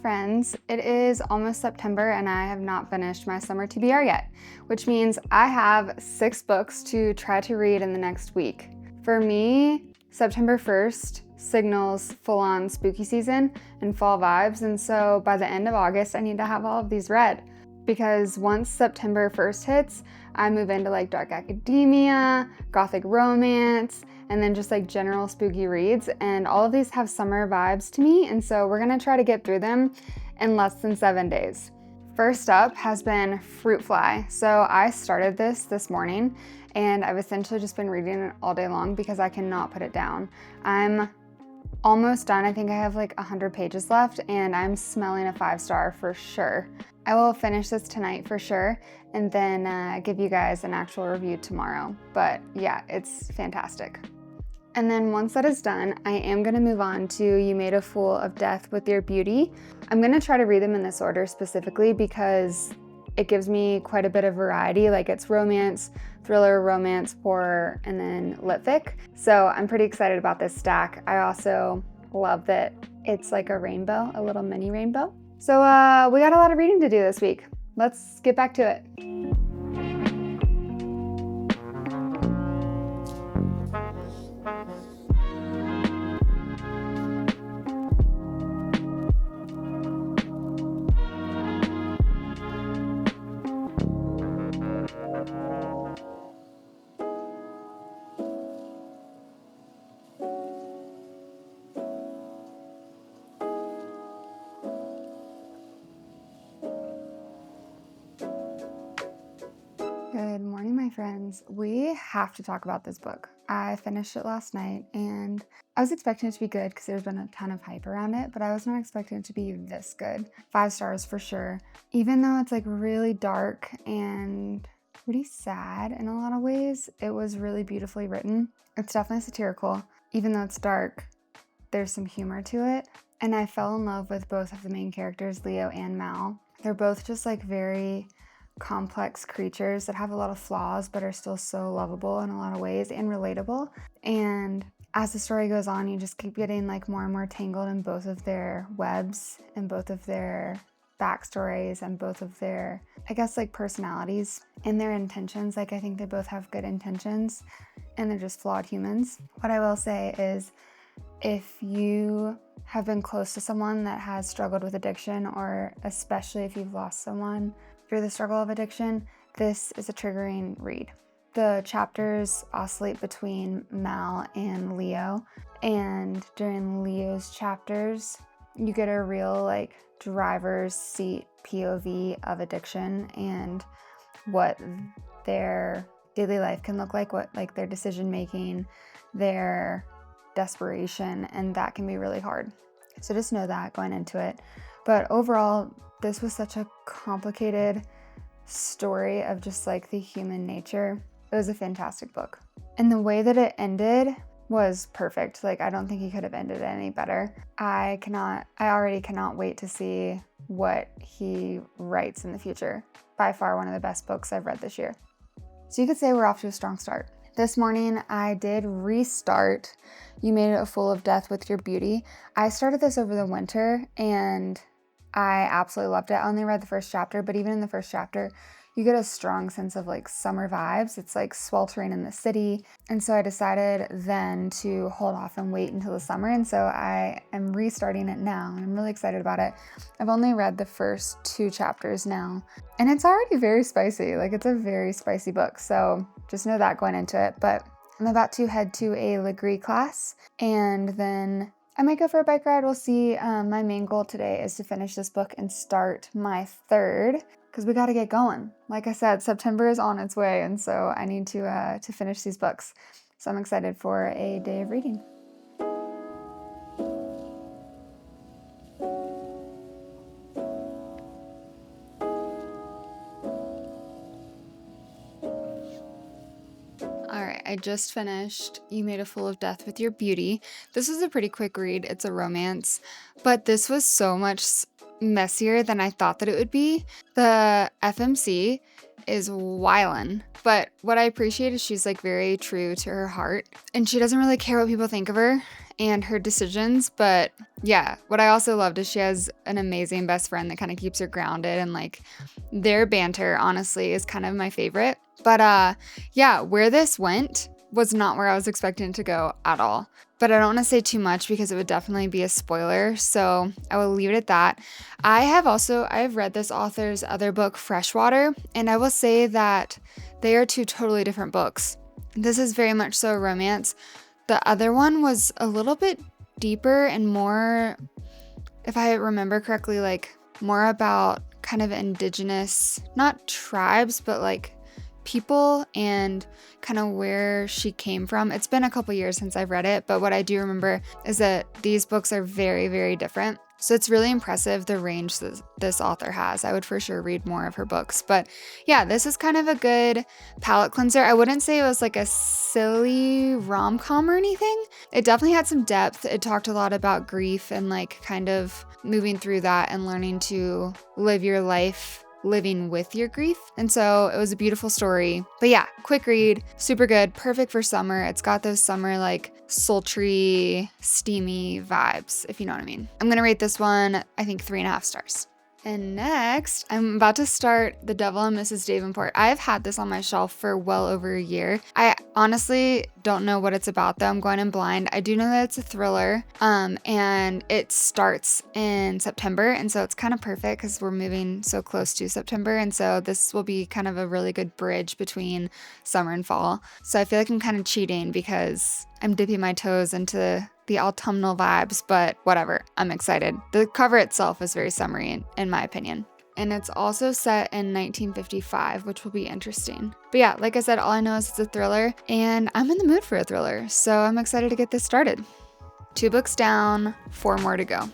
friends. It is almost September and I have not finished my summer TBR yet, which means I have 6 books to try to read in the next week. For me, September 1st signals full-on spooky season and fall vibes, and so by the end of August I need to have all of these read, because once September 1st hits, I move into like dark academia, gothic romance, and then just like general spooky reads, and all of these have summer vibes to me, and so we're gonna try to get through them in less than 7 days. First up has been Fruit Fly. So I started this morning, and I've essentially just been reading it all day long because I cannot put it down. I'm almost done. I think I have like 100 pages left, and I'm smelling a 5-star for sure. I will finish this tonight for sure, and then give you guys an actual review tomorrow. But yeah, it's fantastic. And then once that is done, I am gonna move on to You Made a Fool of Death with Your Beauty. I'm gonna try to read them in this order specifically because it gives me quite a bit of variety. Like, it's romance, thriller, romance, horror, and then lit fic. So I'm pretty excited about this stack. I also love that it's like a rainbow, a little mini rainbow. So we got a lot of reading to do this week. Let's get back to it. Good morning, my friends. We have to talk about this book. I finished it last night, and I was expecting it to be good because there's been a ton of hype around it, but I was not expecting it to be this good. 5 stars for sure. Even though it's like really dark and pretty sad in a lot of ways, it was really beautifully written. It's definitely satirical. Even though it's dark, there's some humor to it. And I fell in love with both of the main characters, Leo and Mal. They're both just like very complex creatures that have a lot of flaws but are still so lovable in a lot of ways and relatable. And as the story goes on, you just keep getting like more and more tangled in both of their webs and both of their backstories and both of their, I guess, like personalities and their intentions. Like, I think they both have good intentions and they're just flawed humans. What I will say is, if you have been close to someone that has struggled with addiction, or especially if you've lost someone through the struggle of addiction, this is a triggering read. The chapters oscillate between Mal and Leo, and during Leo's chapters, you get a real like driver's seat POV of addiction and what their daily life can look like, what like their decision making, their desperation, and that can be really hard. So just know that going into it. But overall, this was such a complicated story of just like the human nature. It was a fantastic book. And the way that it ended was perfect. Like, I don't think he could have ended it any better. I already cannot wait to see what he writes in the future. By far one of the best books I've read this year. So you could say we're off to a strong start. This morning, I did restart You Made a Fool of Death with Your Beauty. I started this over the winter, and I absolutely loved it. I only read the first chapter, but even in the first chapter, you get a strong sense of like summer vibes. It's like sweltering in the city. And so I decided then to hold off and wait until the summer. And so I am restarting it now, and I'm really excited about it. I've only read the first 2 chapters now, and it's already very spicy. Like, it's a very spicy book. So just know that going into it. But I'm about to head to a Legree class, and then I might go for a bike ride. We'll see. My main goal today is to finish this book and start my 3rd, because we got to get going. Like I said, September is on its way, and so I need to finish these books. So I'm excited for a day of reading. I just finished You Made a Fool of Death with Your Beauty. This was a pretty quick read. It's a romance, but this was so much messier than I thought that it would be. The FMC is wildin', but what I appreciate is she's like very true to her heart, and she doesn't really care what people think of her, and her decisions. But yeah, what I also loved is she has an amazing best friend that kind of keeps her grounded, and like their banter honestly is kind of my favorite. But yeah, where this went was not where I was expecting it to go at all. But I don't want to say too much because it would definitely be a spoiler, so I will leave it at that. I have read this author's other book, Freshwater, and I will say that they are two totally different books. This is very much so a romance. The other one was a little bit deeper and more, if I remember correctly, like more about kind of indigenous, not tribes, but like people and kind of where she came from. It's been a couple years since I've read it, but what I do remember is that these books are very, very different. So it's really impressive the range that this author has. I would for sure read more of her books. But yeah, this is kind of a good palate cleanser. I wouldn't say it was like a silly rom-com or anything. It definitely had some depth. It talked a lot about grief and like kind of moving through that and learning to live your life living with your grief. And so it was a beautiful story. But yeah, quick read, super good, perfect for summer. It's got those summer like sultry, steamy vibes, if you know what I mean. I'm gonna rate this one, I think 3.5 stars. And next, I'm about to start The Devil and Mrs. Davenport. I've had this on my shelf for well over a year. I honestly don't know what it's about though. I'm going in blind. I do know that it's a thriller, and it starts in September, and so it's kind of perfect because we're moving so close to September, and so this will be kind of a really good bridge between summer and fall. So I feel like I'm kind of cheating because I'm dipping my toes into the autumnal vibes, but whatever, I'm excited. The cover itself is very summery in my opinion. And it's also set in 1955, which will be interesting. But yeah, like I said, all I know is it's a thriller, and I'm in the mood for a thriller, so I'm excited to get this started. 2 books down, 4 more to go.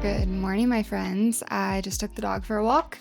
Good morning, my friends. I just took the dog for a walk,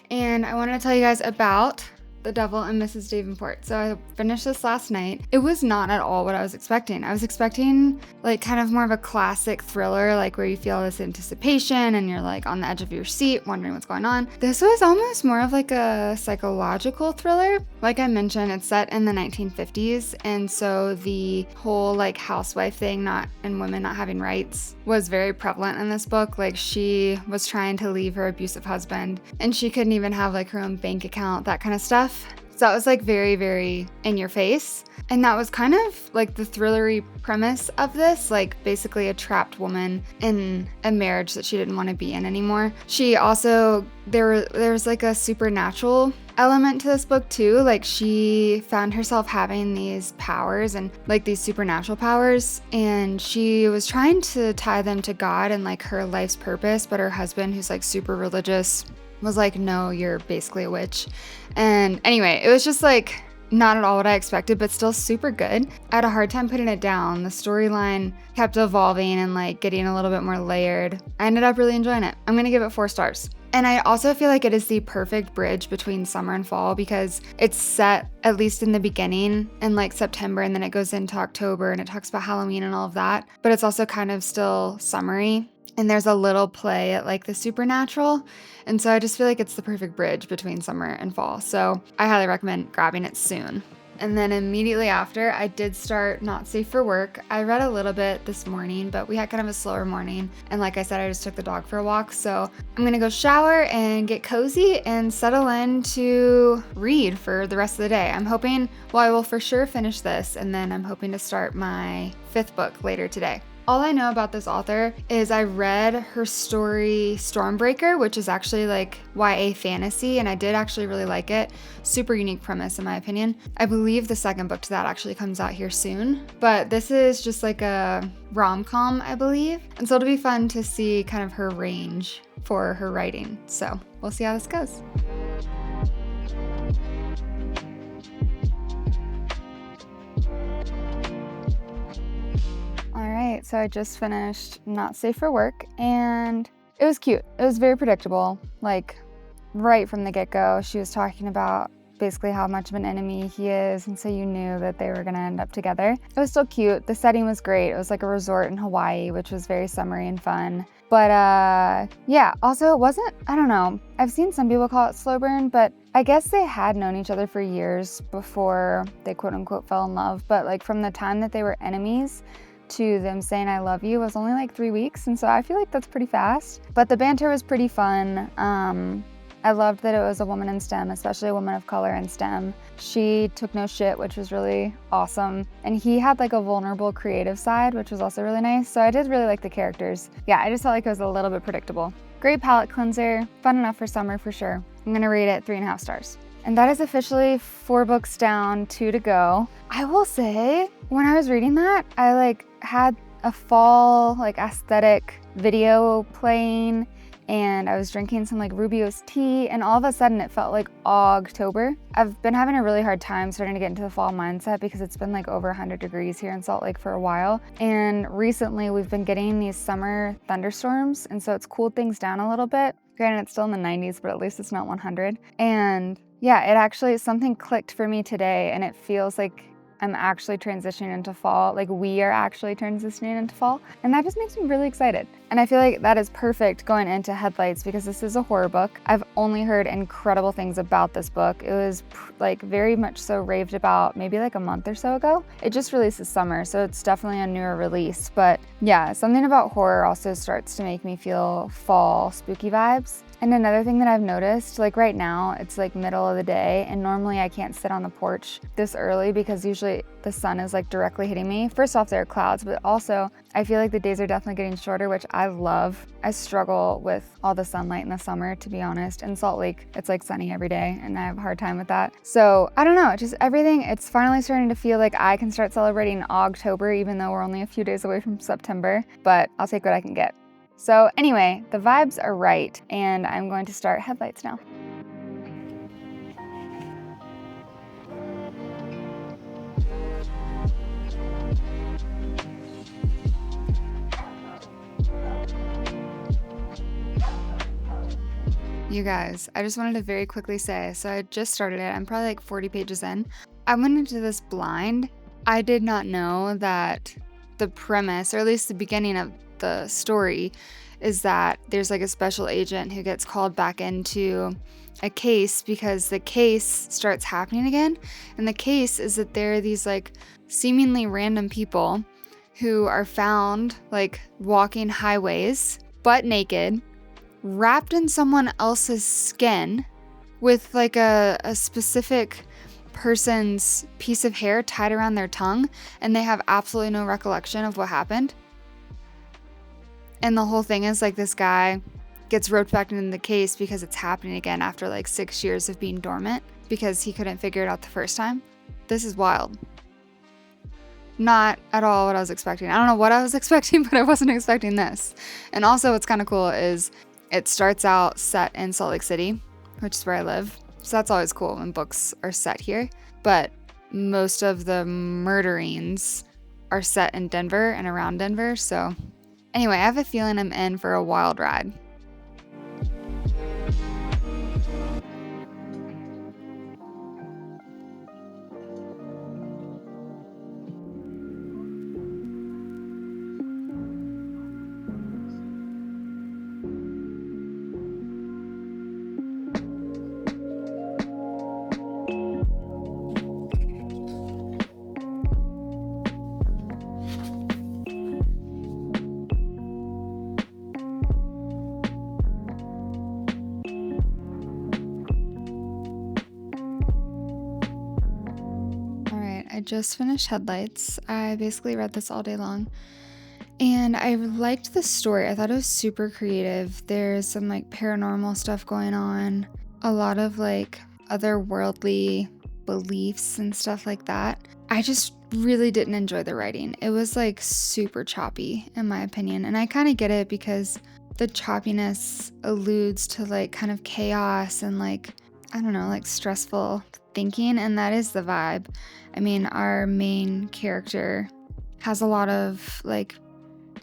and I wanted to tell you guys about The Devil and Mrs. Davenport. So I finished this last night. It was not at all what I was expecting. I was expecting like kind of more of a classic thriller, like where you feel this anticipation and you're like on the edge of your seat wondering what's going on. This was almost more of like a psychological thriller. Like I mentioned, it's set in the 1950s, and so the whole like housewife thing and women not having rights was very prevalent in this book. Like she was trying to leave her abusive husband, and she couldn't even have like her own bank account, that kind of stuff. So it was like very, very in your face. And that was kind of like the thrillery premise of this, like basically a trapped woman in a marriage that she didn't want to be in anymore. She also, there was like a supernatural element to this book too. Like she found herself having these powers and like these supernatural powers, and she was trying to tie them to God and like her life's purpose, but her husband, who's like super religious, was like, no, you're basically a witch. And anyway, it was just like not at all what I expected, but still super good. I had a hard time putting it down. The storyline kept evolving and like getting a little bit more layered. I ended up really enjoying it. I'm gonna give it 4 stars. And I also feel like it is the perfect bridge between summer and fall because it's set at least in the beginning in like September, and then it goes into October and it talks about Halloween and all of that. But it's also kind of still summery, and there's a little play at like the supernatural. And so I just feel like it's the perfect bridge between summer and fall. So I highly recommend grabbing it soon. And then immediately after, I did start Not Safe for Work. I read a little bit this morning, but we had kind of a slower morning. And like I said, I just took the dog for a walk. So I'm gonna go shower and get cozy and settle in to read for the rest of the day. I'm hoping, well, I will for sure finish this, and then I'm hoping to start my 5th book later today. All I know about this author is I read her story Stormbreaker, which is actually like YA fantasy, and I did actually really like it. Super unique premise in my opinion. I believe the 2nd book to that actually comes out here soon, but this is just like a rom-com, I believe. And so it'll be fun to see kind of her range for her writing. So we'll see how this goes. Alright, so I just finished Not Safe for Work, and it was cute. It was very predictable. Like, right from the get-go, she was talking about basically how much of an enemy he is, and so you knew that they were going to end up together. It was still cute. The setting was great. It was like a resort in Hawaii, which was very summery and fun. But yeah, also it wasn't, I don't know, I've seen some people call it slow burn, but I guess they had known each other for years before they quote-unquote fell in love. But like from the time that they were enemies to them saying I love you was only like 3 weeks, and so I feel like that's pretty fast. But the banter was pretty fun. I loved that it was a woman in STEM, especially a woman of color in STEM. She took no shit, which was really awesome. And he had like a vulnerable creative side, which was also really nice. So I did really like the characters. Yeah, I just felt like it was a little bit predictable. Great palate cleanser, fun enough for summer for sure. I'm gonna rate it 3.5 stars. And that is officially 4 books down, 2 to go. I will say, when I was reading that, I like had a fall like aesthetic video playing, and I was drinking some like Rubio's tea, and all of a sudden it felt like Augtober. I've been having a really hard time starting to get into the fall mindset because it's been like over 100 degrees here in Salt Lake for a while. And recently we've been getting these summer thunderstorms, and so it's cooled things down a little bit. Granted, it's still in the 90s, but at least it's not 100. And yeah, it actually, something clicked for me today, and it feels like I'm actually transitioning into fall. Like we are actually transitioning into fall, and that just makes me really excited. And I feel like that is perfect going into Headlights because this is a horror book. I've only heard incredible things about this book. It was like very much so raved about maybe like a month or so ago. It just released this summer, so it's definitely a newer release. But yeah, something about horror also starts to make me feel fall spooky vibes. And another thing that I've noticed, like right now, it's like middle of the day, and normally I can't sit on the porch this early because usually the sun is like directly hitting me. First off, there are clouds, but also I feel like the days are definitely getting shorter, which I love. I struggle with all the sunlight in the summer, to be honest. In Salt Lake, it's like sunny every day, and I have a hard time with that. So I don't know, just everything, it's finally starting to feel like I can start celebrating Augtober, even though we're only a few days away from September, but I'll take what I can get. So anyway, the vibes are right, and I'm going to start Headlights now. You guys, I just wanted to very quickly say, so I just started it. I'm probably like 40 pages in. I went into this blind. I did not know that the premise, or at least the beginning of the story, is that there's like a special agent who gets called back into a case because the case starts happening again. And the case is that there are these like seemingly random people who are found like walking highways, butt naked, wrapped in someone else's skin with like a specific person's piece of hair tied around their tongue, and they have absolutely no recollection of what happened. And the whole thing is like this guy gets roped back into the case because it's happening again after like 6 years of being dormant because he couldn't figure it out the first time. This is wild. Not at all what I was expecting. I don't know what I was expecting, but I wasn't expecting this. And also what's kind of cool is it starts out set in Salt Lake City, which is where I live. So that's always cool when books are set here. But most of the murderings are set in Denver and around Denver, so anyway, I have a feeling I'm in for a wild ride. I just finished Headlights. I basically read this all day long. And I liked the story. I thought it was super creative. There's some like paranormal stuff going on, a lot of like otherworldly beliefs and stuff like that. I just really didn't enjoy the writing. It was like super choppy in my opinion. And I kind of get it because the choppiness alludes to like kind of chaos and like, I don't know, like stressful thinking. And that is the vibe. I mean, our main character has a lot of like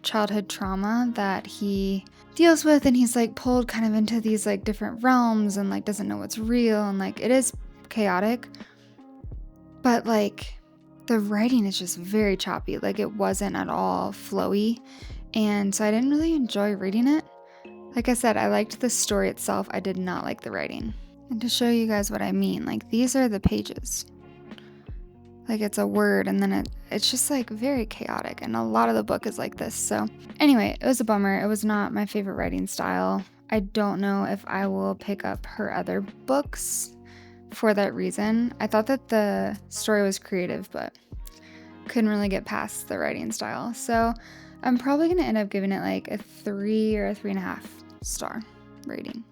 childhood trauma that he deals with, and he's like pulled kind of into these like different realms and like doesn't know what's real, and like it is chaotic, but like the writing is just very choppy. Like it wasn't at all flowy, and so I didn't really enjoy reading it. Like I said, I liked the story itself. I did not like the writing. And to show you guys what I mean, like these are the pages. Like it's a word, and then it's just like very chaotic, and a lot of the book is like this. So anyway, it was a bummer. It was not my favorite writing style. I don't know if I will pick up her other books for that reason. I thought that the story was creative, but couldn't really get past the writing style. So I'm probably going to end up giving it like a 3 or a 3.5 star rating.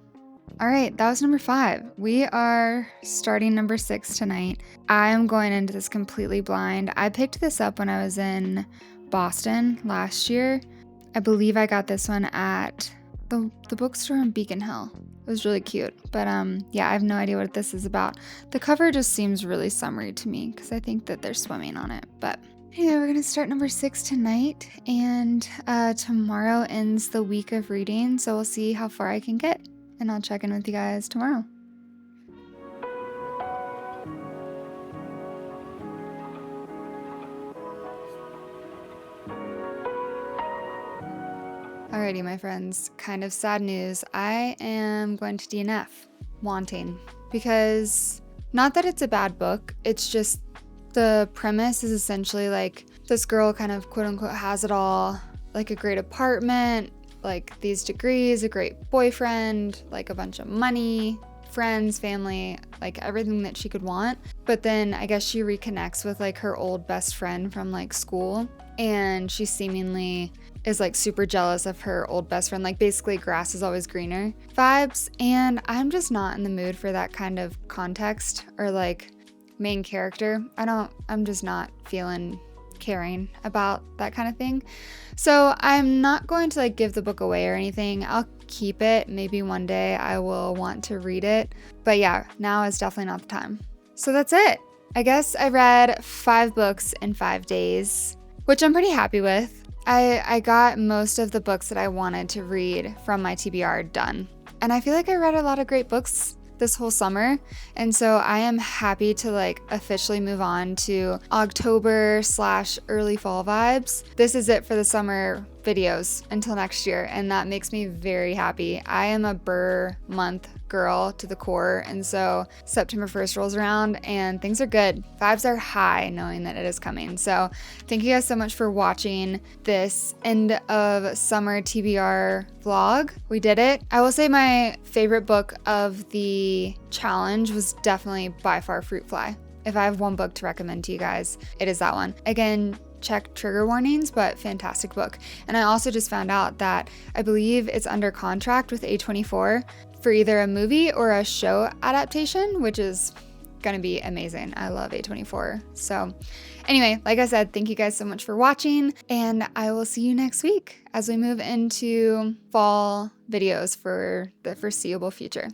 All right, that was number 5. We are starting number 6 tonight. I am going into this completely blind. I picked this up when I was in Boston last year. I believe I got this one at the bookstore in Beacon Hill. It was really cute. But yeah, I have no idea what this is about. The cover just seems really summery to me because I think that they're swimming on it. But anyway, we're going to start number 6 tonight. And tomorrow ends the week of reading. So we'll see how far I can get. And I'll check in with you guys tomorrow. Alrighty, my friends, kind of sad news. I am going to DNF, wanting, because not that it's a bad book, it's just the premise is essentially like this girl kind of quote unquote has it all, like a great apartment, like these degrees, a great boyfriend, like a bunch of money, friends, family, like everything that she could want. But then I guess she reconnects with like her old best friend from like school, and she seemingly is like super jealous of her old best friend, like basically grass is always greener vibes. And I'm just not in the mood for that kind of context or like main character. I'm just not feeling caring about that kind of thing. So I'm not going to like give the book away or anything. I'll keep it. Maybe one day I will want to read it. But yeah, now is definitely not the time. So that's it. I guess I read 5 books in 5 days, which I'm pretty happy with. I got most of the books that I wanted to read from my TBR done. And I feel like I read a lot of great books this whole summer, and so I am happy to like officially move on to Augtober / early fall vibes. This is it for the summer videos until next year, and that makes me very happy. I am a Burr month girl to the core, and so September 1st rolls around and things are good. Vibes are high knowing that it is coming. So thank you guys so much for watching this end of summer TBR vlog. We did it. I will say my favorite book of the challenge was definitely by far Fruit Fly. If I have one book to recommend to you guys, it is that one. Again, check trigger warnings, but fantastic book. And I also just found out that I believe it's under contract with A24 for either a movie or a show adaptation, which is gonna be amazing. I love A24. So anyway, like I said, thank you guys so much for watching, and I will see you next week as we move into fall videos for the foreseeable future.